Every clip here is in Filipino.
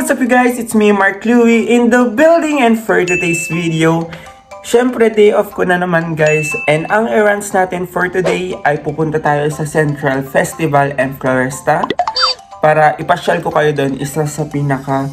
what's up you guys? It's me, Mark Louie, in the building, and for today's video, syempre day off ko na naman guys, and ang errands natin for today ay pupunta tayo sa Central Festival and Floresta para ipasyal ko kayo doon. Isa sa pinaka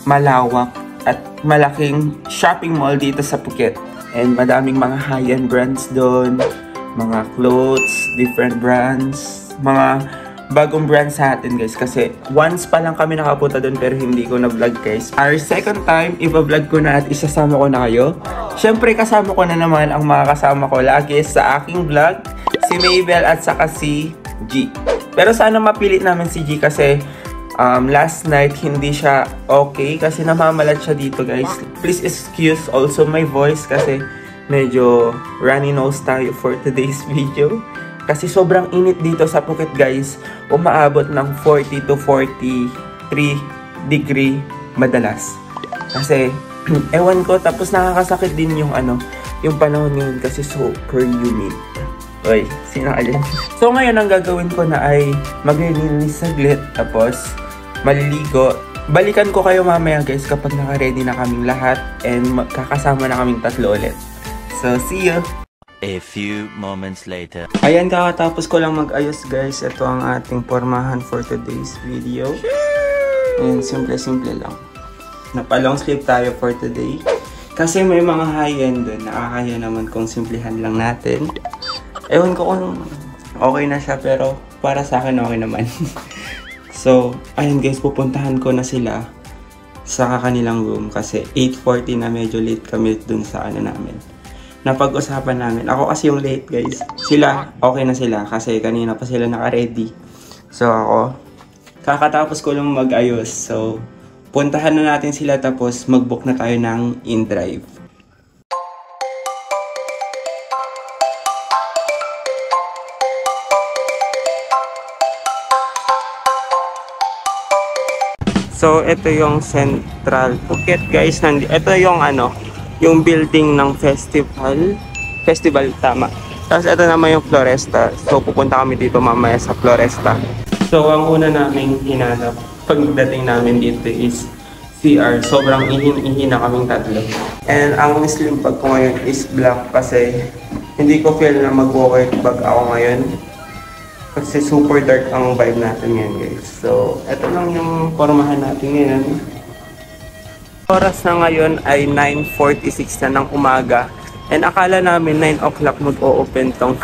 malawak at malaking shopping mall dito sa Phuket, and madaming mga high-end brands doon, mga clothes, different brands, mga bagong brand sa atin guys, kasi once pa lang kami nakapunta doon pero hindi ko na-vlog guys. Our second time, iba-vlog ko na at isasama ko na kayo. Syempre kasama ko na naman ang mga kasama ko lagi sa aking vlog, si Mabel at saka si G. Pero sana mapilit namin si G kasi last night hindi siya okay kasi namamalat siya dito guys. Please excuse also my voice kasi medyo runny nose tayo for today's video. Kasi sobrang init dito sa Phuket guys, umaabot ng 40 to 43 degree madalas. Kasi ewan ko, tapos nakakasakit din yung yung panahon ngayon kasi super humid. Oy, sinangalin. So ngayon ang gagawin ko na ay maglilinis saglit, tapos maliligo. Balikan ko kayo mamaya guys kapag naka-ready na kaming lahat and kakasama na kaming tatlo ulit. So see you! A few moments later. Ayan, kakatapos ko lang mag-ayos guys. Ito ang ating pormahan for today's video. And simple-simple lang. Napa-long sleeve tayo for today. Kasi may mga high-end doon. Nakakaya naman kung simplihan lang natin. Ewan ko kung okay na siya, pero para sa akin okay naman. So, ayan guys, pupuntahan ko na sila sa kanilang room. Kasi 8:40 na, medyo late kami dun sa namin. Napag-usapan namin. Ako kasi yung late guys. Sila, okay na sila kasi kanina pa sila naka-ready. So ako, kakatapos ko lang mag-ayos. So, puntahan na natin sila tapos mag-book na tayo ng in-drive. So, ito yung Central Phuket guys. Ito yung yung building ng festival tama. Tapos ito naman yung Floresta. So pupunta kami dito mamaya sa Floresta. So ang una naming hinanap pagdating namin dito is CR. Sobrang ihin na kaming tatlo. And ang slim bag ko ngayon is black kasi hindi ko feel na mag-walker bag ako ngayon. Kasi super dark ang vibe natin ngayon guys. So ito lang yung formahan natin ngayon. Oras na ngayon ay 9:46 na ng umaga. And akala namin 9 o'clock mag-o-open tong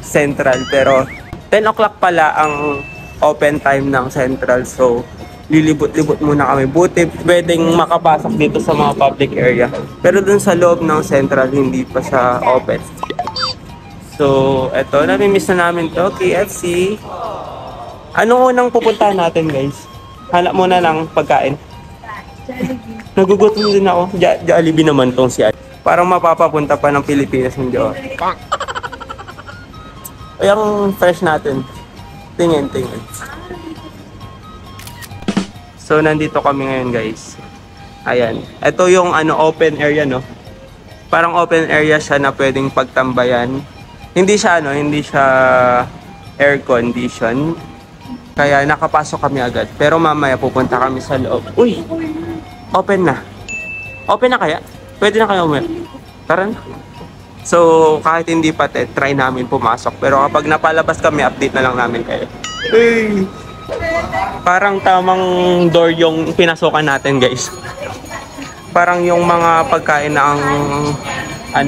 Central. Pero 10 o'clock pala ang open time ng Central. So lilibot-libot muna kami. Buti pwedeng makapasok dito sa mga public area. Pero dun sa loob ng Central hindi pa siya open. So eto, nami-miss na namin to, KFC. Anong unang pupuntahan natin guys? Hanap muna ng pagkain. Nagugutom din ako. Jollibee naman tong si Ate. Parang mapapapunta pa ng Pilipinas yung Jollibee. Ay, ang fresh natin. Tingin. So, nandito kami ngayon guys. Ayan. Ito yung open area, no? Parang open area siya na pwedeng pagtambayan. Hindi siya air condition. Kaya nakapasok kami agad. Pero mamaya pupunta kami sa loob. Uy! Open na. Open na kaya? Pwede na kayo umuwi. Tara na. So, kahit hindi pa try namin pumasok. Pero kapag napalabas kami, update na lang namin kayo. Hey! Parang tamang door yung pinasukan natin guys. Parang yung mga pagkain na ang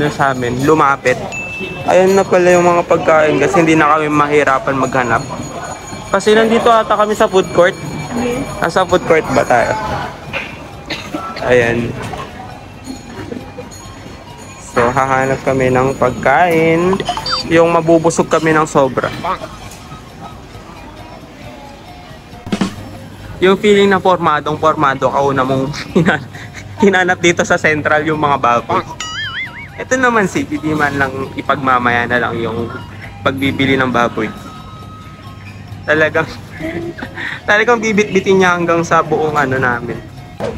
sa amin, lumapit. Ayun na pala yung mga pagkain kasi hindi na kami mahirapan maghanap. Kasi nandito ata kami sa food court. Nasa food court ba tayo? Ayan. So, hahanap kami ng pagkain. Yung mabubusog kami ng sobra. Yung feeling na formado kauna mong hinanap dito sa Central yung mga baboy. Ito naman si hindi man lang ipagmamaya na lang yung pagbibili ng baboy. Talagang bibit-bitin niya hanggang sa buong namin.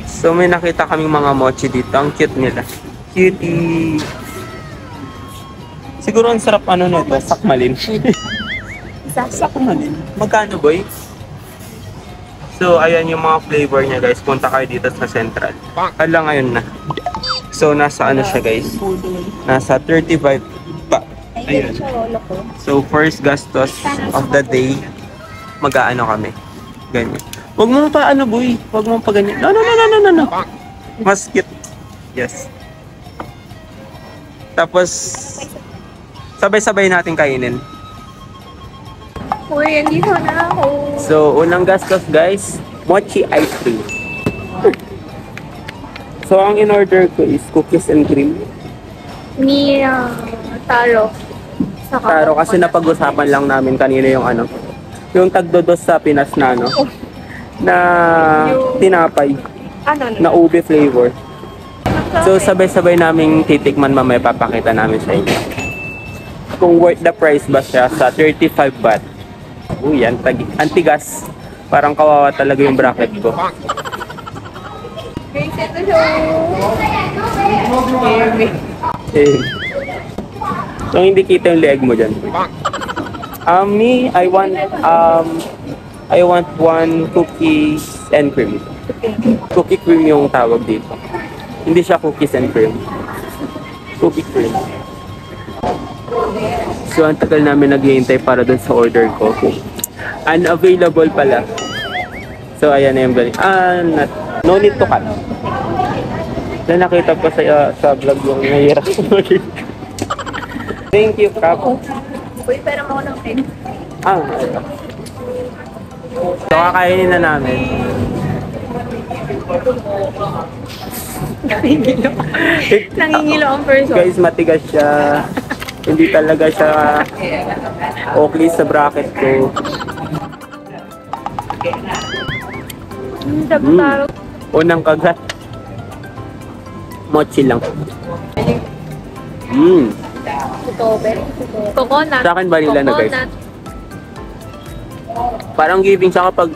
So may nakita kaming mga mochi dito. Ang cute nila. Cutie! Siguro ang sarap nito. Sakmalin. Sakmalin. Magkano boy? So, ayan yung mga flavor niya guys. Punta kayo dito sa Central. Hala ngayon na. So, nasa ano siya guys? Nasa 35 pa. Ayun. So, first gastos of the day, mag-aano kami. Ganyan. Huwag mo pa ano boy. Huwag mo pa ganyan. No. Mas cute. Yes. Tapos, sabay-sabay natin kainin. Uy, andito na ako. So, unang gastos guys, mochi ice cream. So, ang in-order ko is cookies and cream. Ni taro. Saka Taro kasi napag-usapan lang namin kanina yung ano, yung tagdodos sa Pinas na ano, na tinapay, ano na ube flavor. So, sabay-sabay naming titikman mamaya, papakita namin sa inyo. Kung worth the price ba siya sa 35 baht. Uy, antigas. Parang kawawa talaga yung bracket ko. Guys, ito siya. Eh. So, hindi kita yung leeg mo dyan. Me, I want one cookies and cream. Cookie cream yung tawag dito. Hindi siya cookies and cream. Cookie cream. So, ang tagal namin naghihintay para dun sa order ko. Unavailable pala. So, ayan na yung balik. No need to cut. Na nakita ko sa vlog yung nahihirap. Thank you, Kap. Uy, pera mo ng pen. So, kakainin na namin. Nangingilo ang person. Guys, matigas siya. Hindi talaga siya okay sa bracket ko. Taro. Unang kagat. Mochi lang. Coconut. Sa akin, vanilla na guys. Coconut. Parang giving siya kapag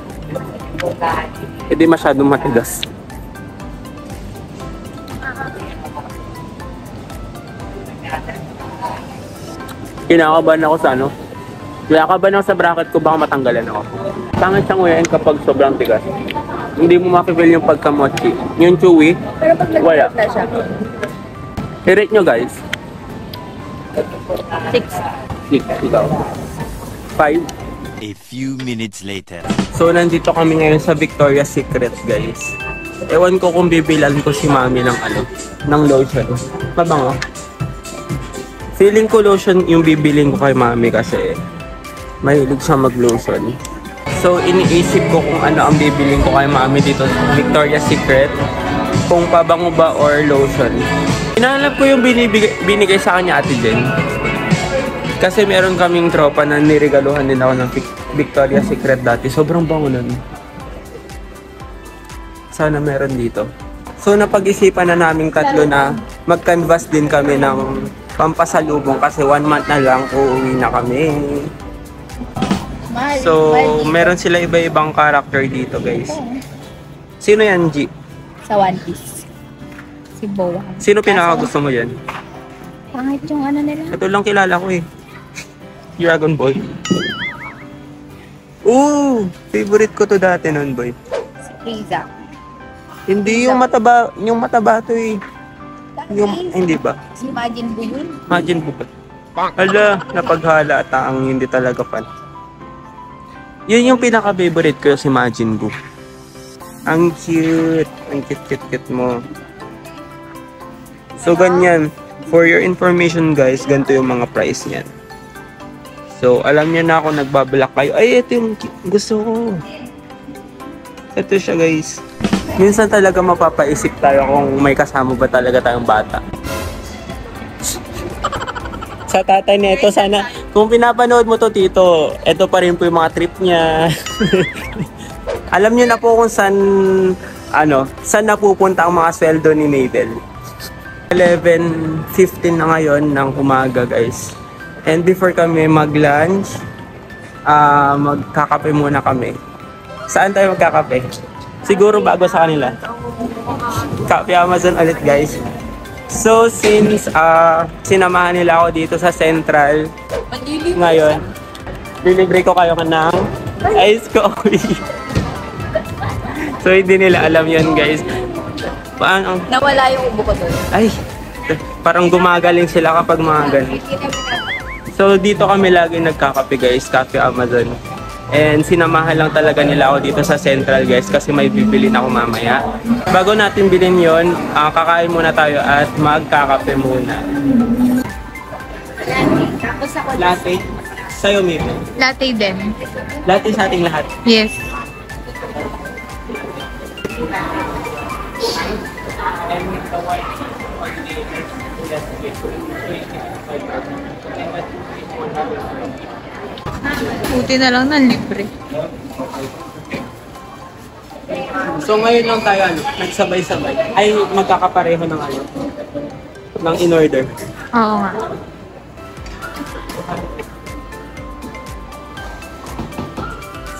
hindi masyadong matigas. Kinakabahan ako sa ano. Kinakabahan ako sa bracket ko, baka matanggalan ako. Pangit siyang uyain kapag sobrang tigas. Hindi mo makifeel yung pagka-mochi. Yung chewy, Pero pag wala. nag-na siya. I-rate nyo guys. 6. 6, ikaw. 5. A few minutes later. So, nandito kami ngayon sa Victoria's Secret, guys. Ewan ko kung bibilan ko si mami ng ano, ng lotion. Mabango. Feeling ko lotion yung bibiling ko kay mami kasi mahilig siya mag-lotion. So, iniisip ko kung ano ang bibiling ko kay mami dito sa Victoria's Secret. Kung pabango ba or lotion. Hinahanap ko yung binigay sa kanya Ate Jen. Kasi meron kaming tropa na niregaluhan din ako ng Victoria's Secret dati. Sobrang bango nun. Sana meron dito. So napag-isipan na naming tatlo na mag-canvas din kami ng pampasalubong kasi 1 month na lang uuwi na kami. So meron sila iba-ibang character dito guys. Sino yan, G? Sa One Piece. Si Boa. Sino pinakagusto mo yan? Pangit yung ano nila. Ito lang kilala ko eh. Dragon Ball. Ooh! Favorite ko to dati nun, boy. Si Frieza. Hindi yung mataba to eh. Yung, hindi ba? Si Majin Buu yun. Imagine po ba? Hala, napaghala at ang hindi talaga fan. Yun yung pinaka-favorite ko, si Majin Buu. Ang cute. Ang cute mo. So, ganyan. For your information guys, ganito yung mga price niyan. So, alam niyo na ako nagbablock kayo. Ay, ito yung gusto ko. Ito siya guys. Minsan talaga mapapaisip tayo kung may kasama ba talaga tayong bata. Sa tatay nito, sana, kung pinapanood mo to tito, ito pa rin po yung mga trip niya. Alam niyo na po kung saan napupunta ang mga sweldo ni Mabel. 11:15 na ngayon ng umaga guys. And before kami mag-lunch, magkakape muna kami. Saan tayo magkakape? Siguro bago sa kanila. Kape Amazon ulit guys. So since sinamahan nila ako dito sa Central ngayon, lilibre ko kayo ng ice coffee. So hindi nila alam yun guys. Paano? Nawala yung ubo ko doon. Ay, parang gumagaling sila kapag mga ganun. So dito kami lagi nagkakape guys, Cafe Amazon. And sinamahan lang talaga nila ako dito sa Central guys kasi may bibilin ako mamaya. Bago natin bilhin yon, kakain muna tayo at magkakape muna. Tapos ako Latte? Sa'yo, maybe. latte din. Latte sa ating lahat. Yes. Buti na lang ng libre. So ngayon lang tayo nagsabay-sabay. Ay magkakapareho ng ng in-order. Oo nga.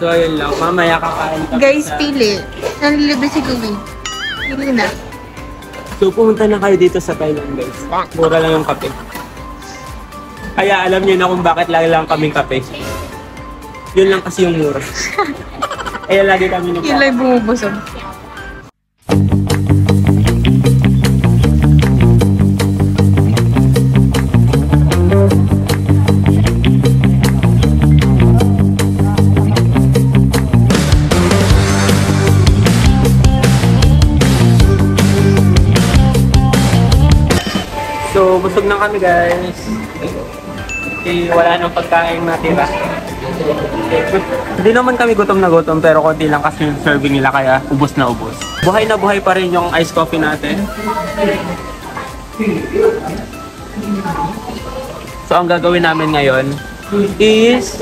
So ayun lang, mamaya kakain kami Guys, sa- pili. Nanlilibre si Kuwi. Pili na. So pumunta na kayo dito sa Thailand guys. Mura lang yung kape. Kaya alam niyo na kung bakit lagi lang kaming kape. Yun lang kasi yung mura. Kaya lagi kami Yun lang bumubusog. So busog na kami guys. Wala nang pagkain natira. Hindi naman kami gutom na gutom pero konti lang kasi yung serving nila kaya ubos na ubos. Buhay na buhay pa rin yung iced coffee natin. So ang gagawin namin ngayon is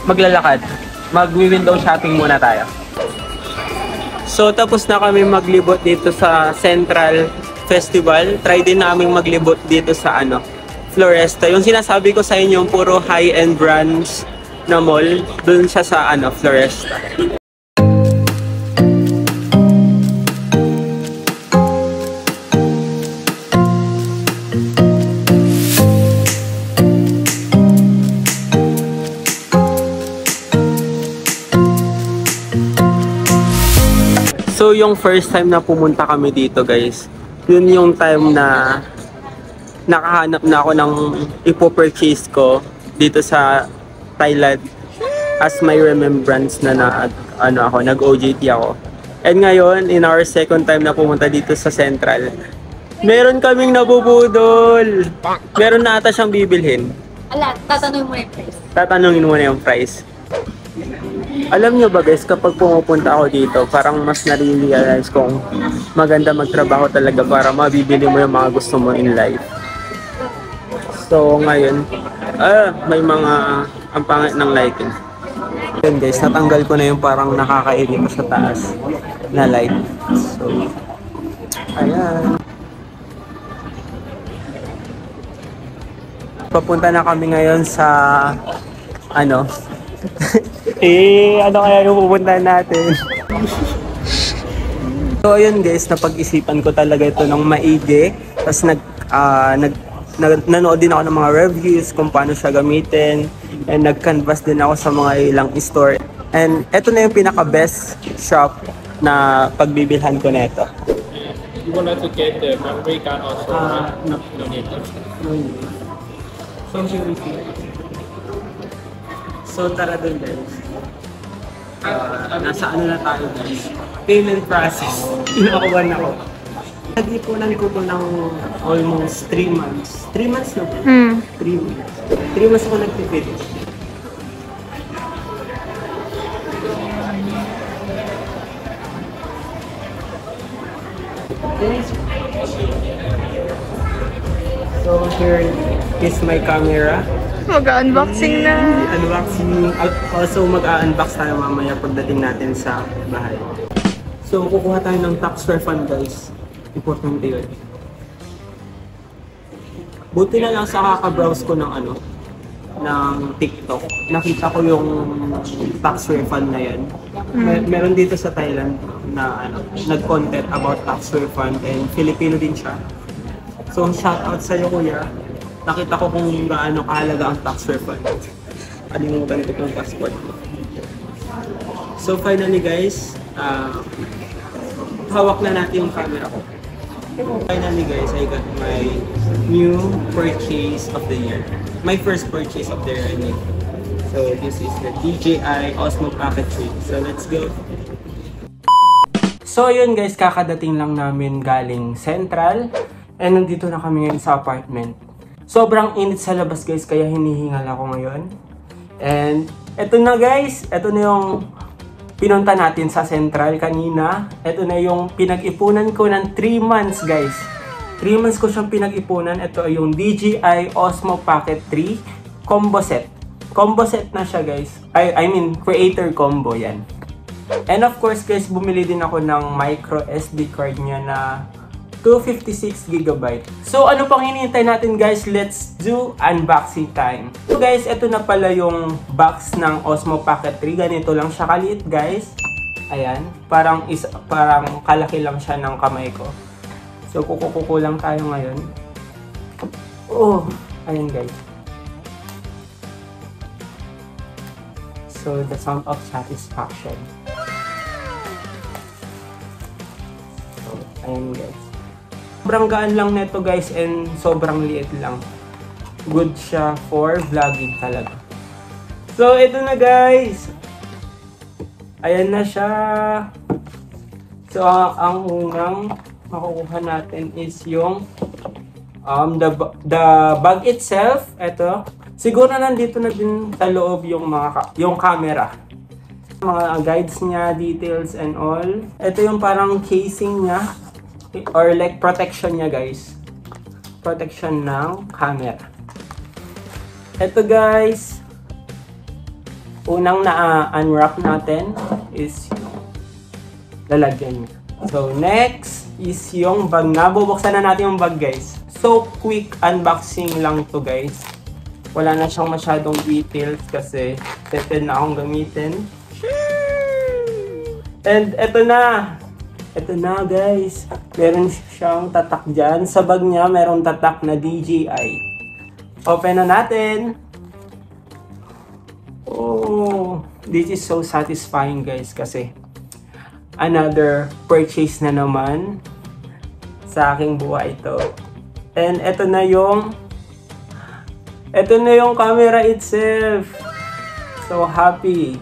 maglalakad. Mag-window shopping muna tayo. So tapos na kami maglibot dito sa Central Festival. Try din namin maglibot dito sa Floresta. Yung sinasabi ko sa inyo, puro high-end brands na mall, dun siya sa Floresta. So yung first time na pumunta kami dito guys, yun yung time na nakahanap na ako ng ipo-purchase ko dito sa Thailand as my remembrance na nag-OJT ako. And ngayon, in our second time na pumunta dito sa Central, meron kaming nabubudol. Meron na ata siyang bibilhin. Ala, tatanungin mo yung price. Tatanungin mo na yung price. Alam nyo ba guys, kapag pumupunta ako dito, parang mas nare-realize kung maganda magtrabaho talaga para mabibili mo yung mga gusto mo in life. So ngayon, may mga ang pangit ng lighting. Yun guys, natanggal ko na yung parang nakakairita sa taas na light. So, ayan. Papunta na kami ngayon sa ano kaya yung pupuntahan natin? So ayun guys, napag-isipan ko talaga ito ng maigi. Tapos nanood din ako ng mga reviews kung paano siya gamitin. And nag-canvas din ako sa mga ilang store. And ito na yung pinaka-best shop na pagbibilhan ko nito. You wanted to get the memory card also, right? No. No need. So here we see. So tara dun guys. Nasa ano na tayo guys. Payment process. Inakawan ako. Nag-ipunan ko to ng almost 3 months. 3 months na po? 3 months. 3 months ako nagtipid. So here is my camera. Mag-unboxing na. Unboxing. Also mag-unbox tayo mamaya pagdating natin sa bahay. So kukuha tayo ng tax refund guys. Importante yun. Buti na lang sa kaka-browse ko ng ng TikTok. Nakita ko yung tax refund na yan. Meron dito sa Thailand na nag-content about tax refund and Filipino din siya. So shoutout sa'yo kuya. Nakita ko kung gaano kahalaga ang tax refund. Kalimutan ko yung passport ko. So finally guys, hawak na natin yung camera ko. Finally guys, I got my new purchase of the year. My first purchase of the year, I mean. So this is the DJI Osmo Pocket 3. So let's go. So yun guys, kakadating lang namin galing Central. And nandito na kami ngayon sa apartment. Sobrang init sa labas guys, kaya hinihingal ako ngayon. And eto na guys, eto na yung pinunta natin sa Central kanina. Eto na yung pinag-ipunan ko ng 3 months guys. 3 months ko siyang pinag-ipunan. Ito ay yung DJI Osmo Pocket 3 combo set. Combo set na siya guys. I mean, creator combo yan. And of course guys, bumili din ako ng micro SD card niya na 256GB. So ano pang hinihintay natin guys? Let's do unboxing time. So guys, ito na pala yung box ng Osmo Pocket 3. Ganito lang siya kaliit guys. Ayan, parang kalaki lang siya ng kamay ko. So kukukuko lang tayo ngayon. Oh, ayan guys. So the sound of satisfaction. So ayan guys. Sobrang gaan lang neto guys and sobrang liit lang. Good siya for vlogging talaga. So ito na guys. Ayan na siya. So ang unang makukuha natin is yung the bag itself. Ito. Siguro nandito na din sa loob yung camera. Mga guides niya, details and all. Ito yung parang casing niya. Or like protection niya guys. Protection ng camera. Ito guys. Unang na-unwrap natin is lalagyan niya. So next is yung bag na. Bubuksan na natin yung bag guys. So quick unboxing lang to guys. Wala na siyang masyadong details kasi settled na akong gamitin. And eto na. Ito na guys, meron siyang tatak dyan. Sa bag niya, meron tatak na DJI. Open na natin. Oh, this is so satisfying guys kasi another purchase na naman sa aking buhay ito. And ito na yung camera itself. So happy.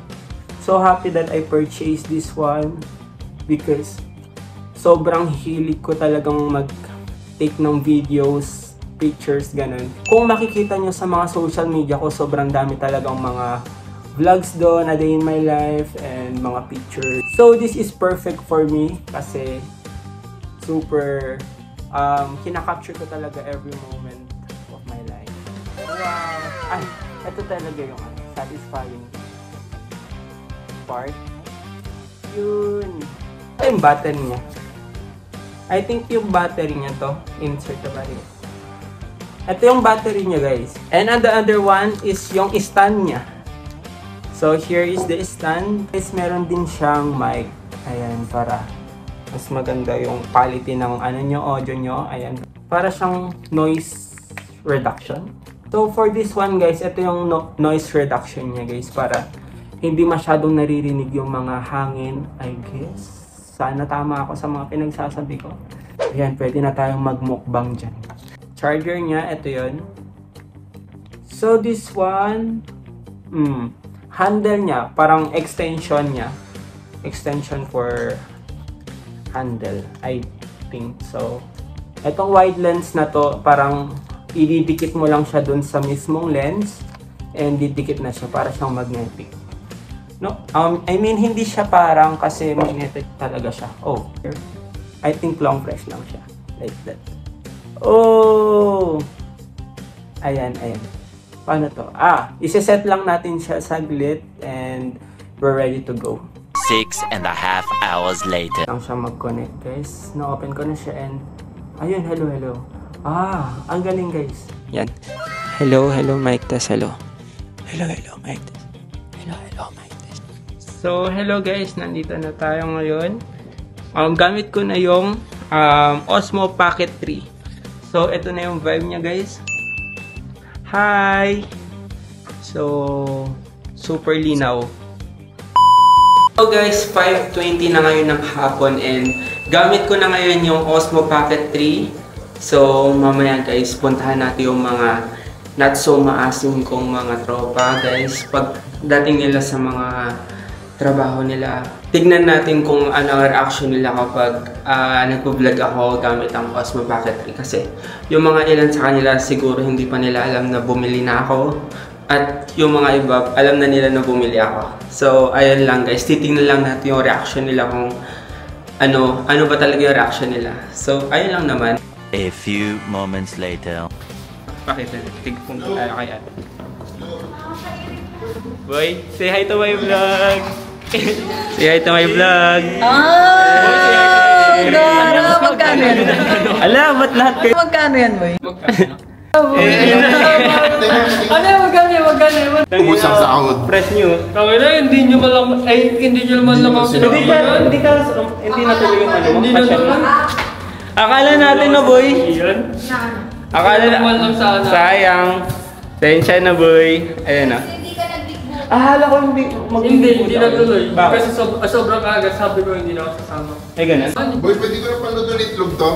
So happy that I purchased this one because sobrang hilig ko talagang mag-take ng videos, pictures, ganun. Kung makikita nyo sa mga social media ko, sobrang dami talagang mga vlogs doon, a day in my life, and mga pictures. So this is perfect for me kasi super kinakapture ko talaga every moment of my life. Wow! Ay, ito talaga yung satisfying part. Yun. Ito yung battery niya. I think yung battery niya to. Insert the battery. Ito yung battery niya guys. And the other one is yung stand niya. So here is the stand. Guys, meron din siyang mic. Ayan, para mas maganda yung quality ng audio nyo. Ayan. Para siyang noise reduction. So for this one guys, ito yung noise reduction niya guys. Para hindi masyadong naririnig yung mga hangin, I guess. Sana tama ako sa mga pinagsasabi ko. Ayan, pwede na tayong magmukbang dyan. Charger niya, ito yun. So this one, handle niya, parang extension niya. Extension for handle, I think. So, itong wide lens na to, parang ididikit mo lang siya dun sa mismong lens. And didikit na siya, para siyang magnetic. No, I mean, hindi siya parang kasi magnetic talaga siya. Oh, I think long press lang siya. Like that. Oh! Ayan, ayan. Paano to? Isa-set lang natin siya saglit and we're ready to go. 6.5 hours later. Lang siya mag-connect guys. Na-open ko na siya and ayun, hello. Ang galing guys. Yan. Hello, mic test, hello. Hello, mic test. Hello, mic test. So, hello guys, nandito na tayo ngayon. Gamit ko na yung Osmo Pocket 3. So, ito na yung vibe niya guys. Hi! So, super linaw. So guys, 5:20 na ngayon ng hapon and Gamit ko na ngayon yung Osmo Pocket 3. So, mamaya guys, puntahan natin yung mga not so maasim kong mga tropa guys. Pag dating nila sa mga trabaho nila, tignan natin kung ano ang reaction nila kapag nagpo-vlog ako gamit ang Osmo Pocket 3. Kasi yung mga ilan sa kanila siguro hindi pa nila alam na bumili na ako. At yung mga iba, alam na nila na bumili ako. So, ayun lang guys, titignan lang natin yung reaction nila kung ano ba talaga yung reaction nila. So, ayun lang naman. A few moments later. Pakita, tigpong kaya. Boy, say hi to my vlog! Say hi to my vlog! Gara! Magkano yan? Ala, ba't lahat kayo? Magkano yan, boy? Magkano? Ubus ang sahod. Fresh news. Tawag na, hindi nyo man lang ako sinabi. Hindi natuloy yung ano. Hindi na naman. Akala natin na boy. Yan. Akala Naman lang sana. sayang. Tensya na boy. Ayun na. Akala ko hindi. Hindi natuloy. Bakit? Kasi sobrang aga, sabi ko hindi na ako sasama. Ay ganun. Boy, pwede ko na paluto ng itlog to?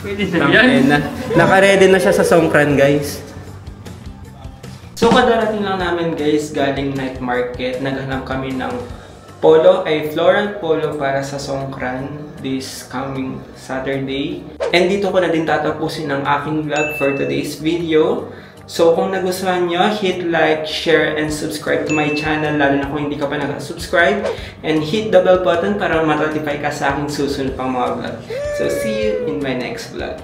Pwede na yan. Ayun na. Naka-ready na siya sa Songkran guys. So kadarating lang namin guys galing night market. Naghanap kami ng polo, ay floral polo para sa Songkran this coming Saturday. And dito ko na din tatapusin ang aking vlog for today's video. So kung nagustuhan nyo, hit like, share, and subscribe to my channel, lalo na kung hindi ka pa nag-subscribe. And hit the bell button para ma-notify ka sa aking susunod pang mga vlog. So see you in my next vlog.